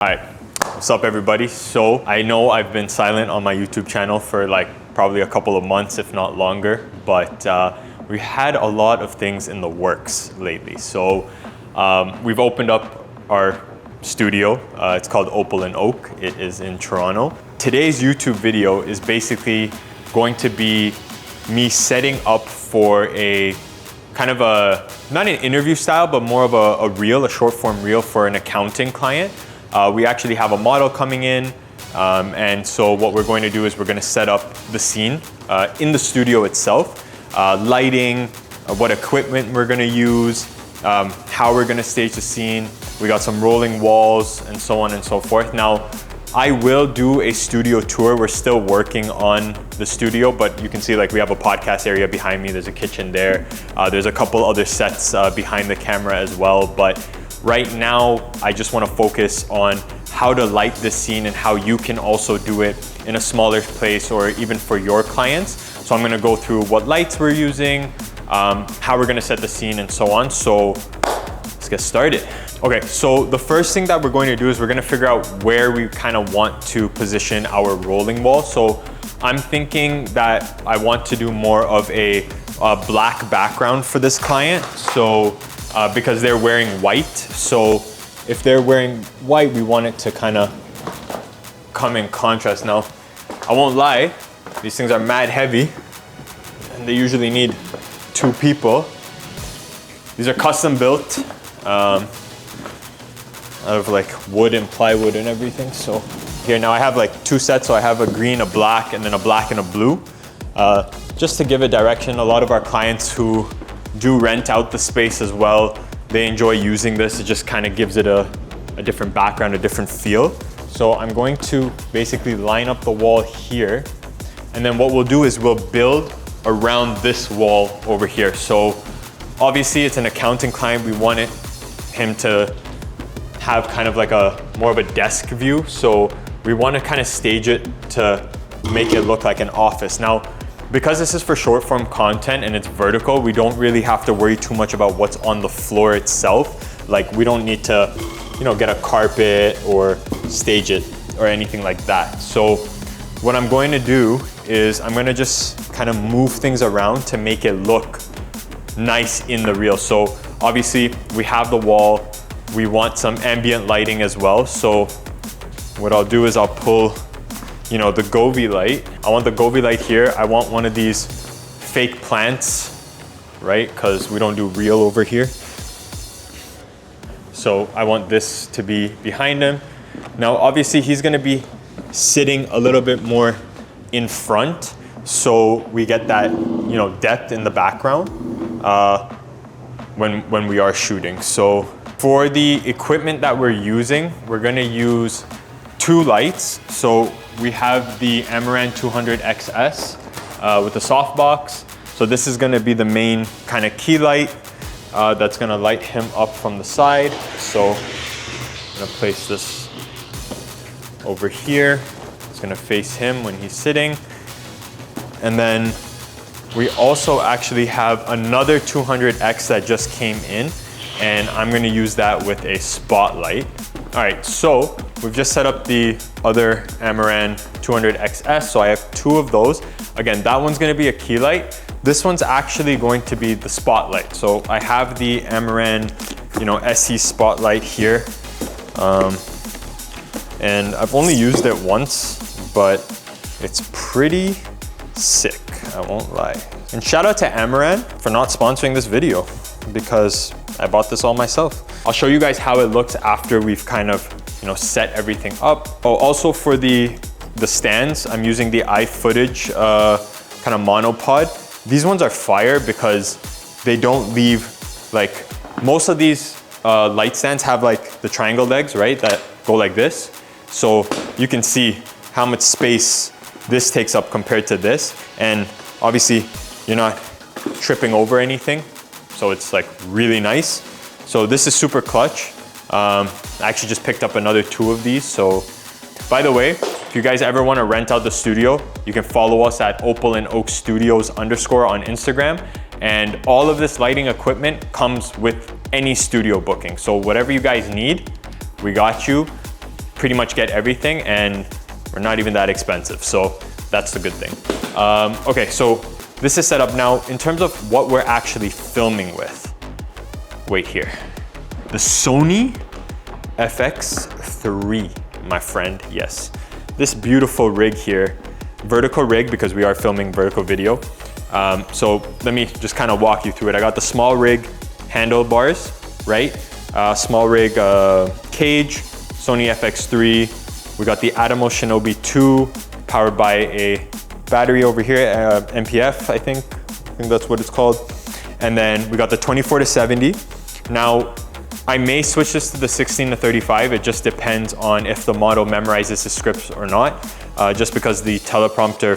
Alright, what's up everybody? So I know I've been silent on my YouTube channel for probably a couple of months, if not longer, but we had a lot of things in the works lately. So we've opened up our studio. It's called Opal and Oak. It is in Toronto. Today's YouTube video is basically going to be me setting up for a kind of not an interview style, but more of a short form reel for an accounting client. We actually have a model coming in, and so what we're going to do is we're going to set up the scene in the studio itself, lighting, what equipment we're going to use, how we're going to stage the scene. We got some rolling walls and so on and so forth. Now, I will do a studio tour. We're still working on the studio, but you can see we have a podcast area behind me. There's a kitchen there. There's a couple other sets behind the camera as well, but right now, I just want to focus on how to light this scene and how you can also do it in a smaller place or even for your clients. So I'm going to go through what lights we're using, how we're going to set the scene and so on. So let's get started. Okay, so the first thing that we're going to do is we're going to figure out where we kind of want to position our rolling wall. So I'm thinking that I want to do more of a black background for this client. So because they're wearing white. So if they're wearing white, we want it to kind of come in contrast. Now, I won't lie, these things are mad heavy and they usually need 2 people. These are custom built out of wood and plywood and everything. So here now I have 2 sets. So I have a green, a black, and then a black and a blue. Just to give a direction, a lot of our clients who do rent out the space as well, they enjoy using this. It just kind of gives it a different background, a different feel. So I'm going to basically line up the wall here. And then what we'll do is we'll build around this wall over here. So obviously it's an accounting client. We want him to have kind of more of a desk view. So we want to kind of stage it to make it look like an office. Now, because this is for short form content and it's vertical, we don't really have to worry too much about what's on the floor itself. We don't need to, get a carpet or stage it or anything like that. So what I'm going to do is I'm going to just kind of move things around to make it look nice in the reel. So obviously we have the wall. We want some ambient lighting as well. So what I'll do is I'll pull the Govee light. I want the Govee light here. I want one of these fake plants, right? Because we don't do real over here. So I want this to be behind him. Now, obviously he's gonna be sitting a little bit more in front. So we get that, depth in the background when we are shooting. So for the equipment that we're using, we're gonna use 2 lights. So we have the Amaran 200 XS with the softbox. So this is gonna be the main kind of key light that's gonna light him up from the side. So I'm gonna place this over here. It's gonna face him when he's sitting. And then we also actually have another 200X that just came in, and I'm gonna use that with a spotlight. All right, so we've just set up the other Amaran 200 XS, so I have 2 of those. Again, that one's gonna be a key light. This one's actually going to be the spotlight. So I have the Amaran, SE spotlight here. And I've only used it once, but it's pretty sick, I won't lie. And shout out to Amaran for not sponsoring this video because I bought this all myself. I'll show you guys how it looks after we've kind of set everything up. Oh, also for the stands, I'm using the iFootage kind of monopod. These ones are fire because they don't leave, most of these light stands have the triangle legs, right? That go like this. So you can see how much space this takes up compared to this. And obviously you're not tripping over anything. So it's really nice. So this is super clutch. I actually just picked up another 2 of these. So by the way, if you guys ever want to rent out the studio, you can follow us at Opal and Oak Studios _ on Instagram. And all of this lighting equipment comes with any studio booking. So whatever you guys need, we got you. pretty much get everything, and we're not even that expensive. So that's the good thing. Okay, so this is set up now. In terms of what we're actually filming with, wait here. The Sony FX3, my friend, yes. This beautiful rig here, vertical rig because we are filming vertical video. So let me just kind of walk you through it. I got the small rig handlebars, right? Small rig cage, Sony FX3. We got the Atmos Shinobi 2 powered by a battery over here, MPF, I think that's what it's called. And then we got the 24-70. Now, I may switch this to the 16-35. It just depends on if the model memorizes the scripts or not, just because the teleprompter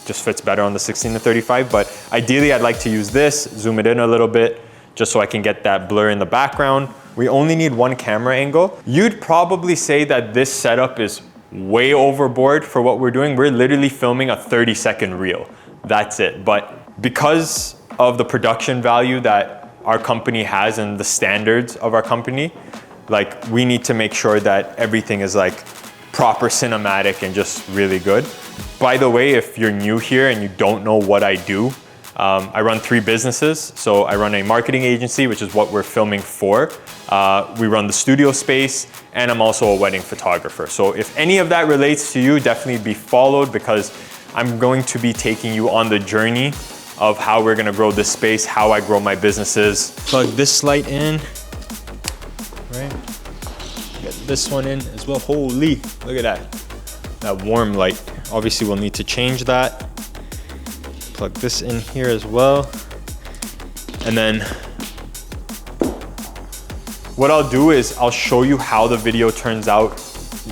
just fits better on the 16-35. But ideally, I'd like to use this, zoom it in a little bit, just so I can get that blur in the background. We only need one camera angle. You'd probably say that this setup is way overboard for what we're doing. We're literally filming a 30-second reel. That's it. But because of the production value that our company has and the standards of our company, like, we need to make sure that everything is like proper cinematic and just really good. By the way, if you're new here and you don't know what I do, I run 3 businesses. So I run a marketing agency, which is what we're filming for. We run the studio space, and I'm also a wedding photographer. So if any of that relates to you, definitely be followed, because I'm going to be taking you on the journey of how we're gonna grow this space, how I grow my businesses. Plug this light in, right? Get this one in as well. Holy, look at that. That warm light. Obviously we'll need to change that. Plug this in here as well. And then what I'll do is I'll show you how the video turns out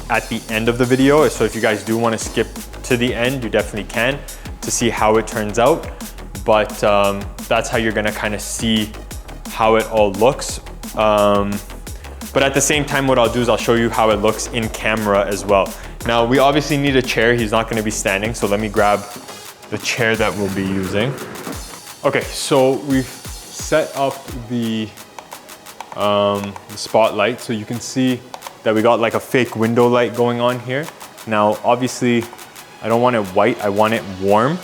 at the end of the video. So if you guys do want to skip to the end, you definitely can, to see how it turns out. But that's how you're gonna kind of see how it all looks. But at the same time, what I'll do is I'll show you how it looks in camera as well. Now, we obviously need a chair. He's not gonna be standing, so let me grab the chair that we'll be using. Okay, so we've set up the spotlight, so you can see that we got like a fake window light going on here. Now, obviously, I don't want it white, I want it warm.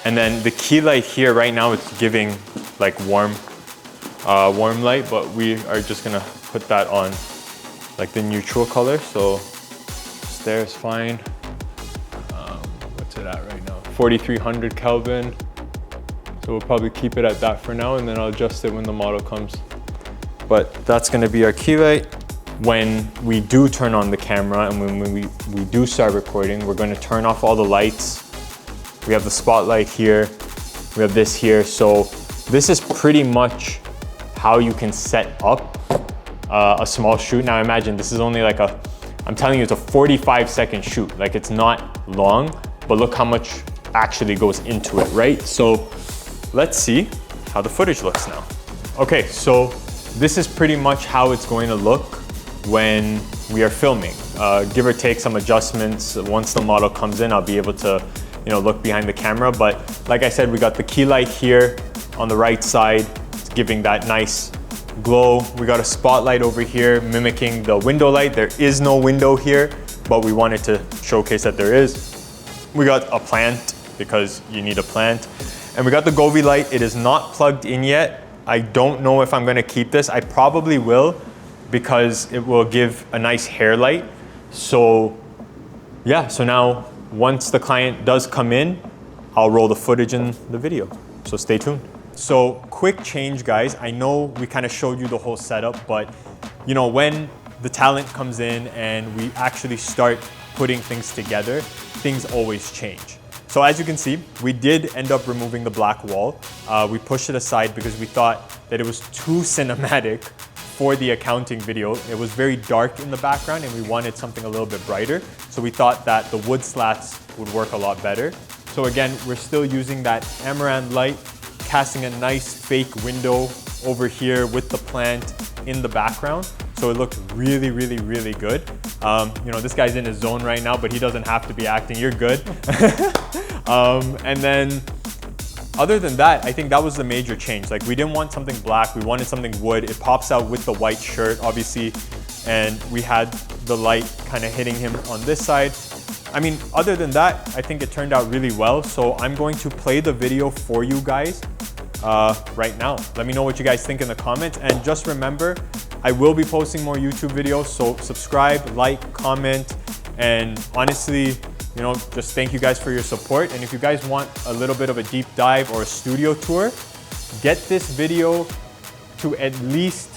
And then the key light here right now, it's giving like warm light, but we are just gonna put that on like the neutral color. So just there is fine. What's it at right now? 4,300 Kelvin. So we'll probably keep it at that for now, and then I'll adjust it when the model comes. But that's gonna be our key light. When we do turn on the camera and when we do start recording, we're gonna turn off all the lights. We have the spotlight here, we have this here. So this is pretty much how you can set up a small shoot. Now imagine this is only like I'm telling you, it's a 45-second shoot. Like, it's not long, but look how much actually goes into it, right? So let's see how the footage looks now. Okay, so this is pretty much how it's going to look when we are filming. Give or take some adjustments. Once the model comes in, I'll be able to look behind the camera. But like I said, we got the key light here on the right side. It's giving that nice glow. We got a spotlight over here mimicking the window light. There is no window here, but we wanted to showcase that there is. We got a plant because you need a plant. And we got the Govee light. It is not plugged in yet. I don't know if I'm gonna keep this. I probably will, because it will give a nice hair light. So yeah, so now once the client does come in, I'll roll the footage in the video. So stay tuned. So quick change, guys. I know we kind of showed you the whole setup, but when the talent comes in and we actually start putting things together, things always change. So as you can see, we did end up removing the black wall. We pushed it aside because we thought that it was too cinematic for the accounting video. It was very dark in the background and we wanted something a little bit brighter. So we thought that the wood slats would work a lot better. So again, we're still using that Amaranth light, casting a nice fake window over here with the plant in the background. So it looks really, really, really good. This guy's in his zone right now, but he doesn't have to be acting. You're good. And then other than that, I think that was the major change. Like, we didn't want something black, we wanted something wood. It pops out with the white shirt. Obviously, and we had the light kind of hitting him on this side. I mean, other than that, I think it turned out really well. So I'm going to play the video for you guys right now. Let me know what you guys think in the comments. And just remember, I will be posting more YouTube videos. So subscribe, like, comment, and honestly, you know, just thank you guys for your support. And if you guys want a little bit of a deep dive or a studio tour, get this video to at least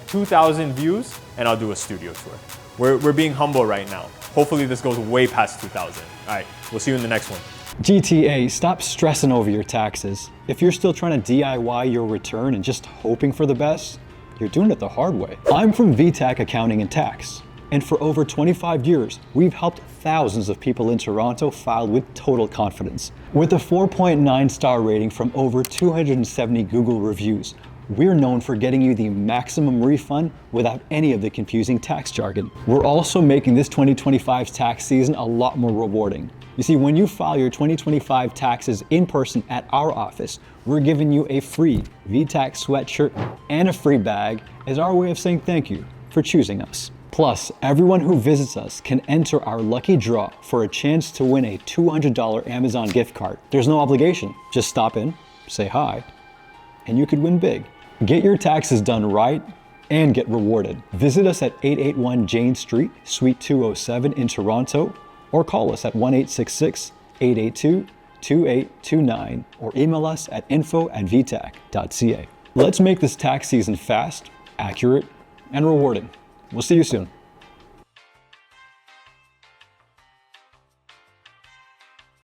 2,000 views and I'll do a studio tour. We're being humble right now. Hopefully this goes way past 2,000. All right, we'll see you in the next one. GTA, stop stressing over your taxes. If you're still trying to DIY your return and just hoping for the best, you're doing it the hard way. I'm from VTAC Accounting and Tax, and for over 25 years, we've helped thousands of people in Toronto file with total confidence. With a 4.9 star rating from over 270 Google reviews, we're known for getting you the maximum refund without any of the confusing tax jargon. We're also making this 2025 tax season a lot more rewarding. You see, when you file your 2025 taxes in person at our office, we're giving you a free VTAC sweatshirt and a free bag as our way of saying thank you for choosing us. Plus, everyone who visits us can enter our lucky draw for a chance to win a $200 Amazon gift card. There's no obligation. Just stop in, say hi, and you could win big. Get your taxes done right and get rewarded. Visit us at 881 Jane Street, Suite 207 in Toronto, or call us at 1-866-882-2829 or email us at info@vtac.ca. Let's make this tax season fast, accurate, and rewarding. We'll see you soon.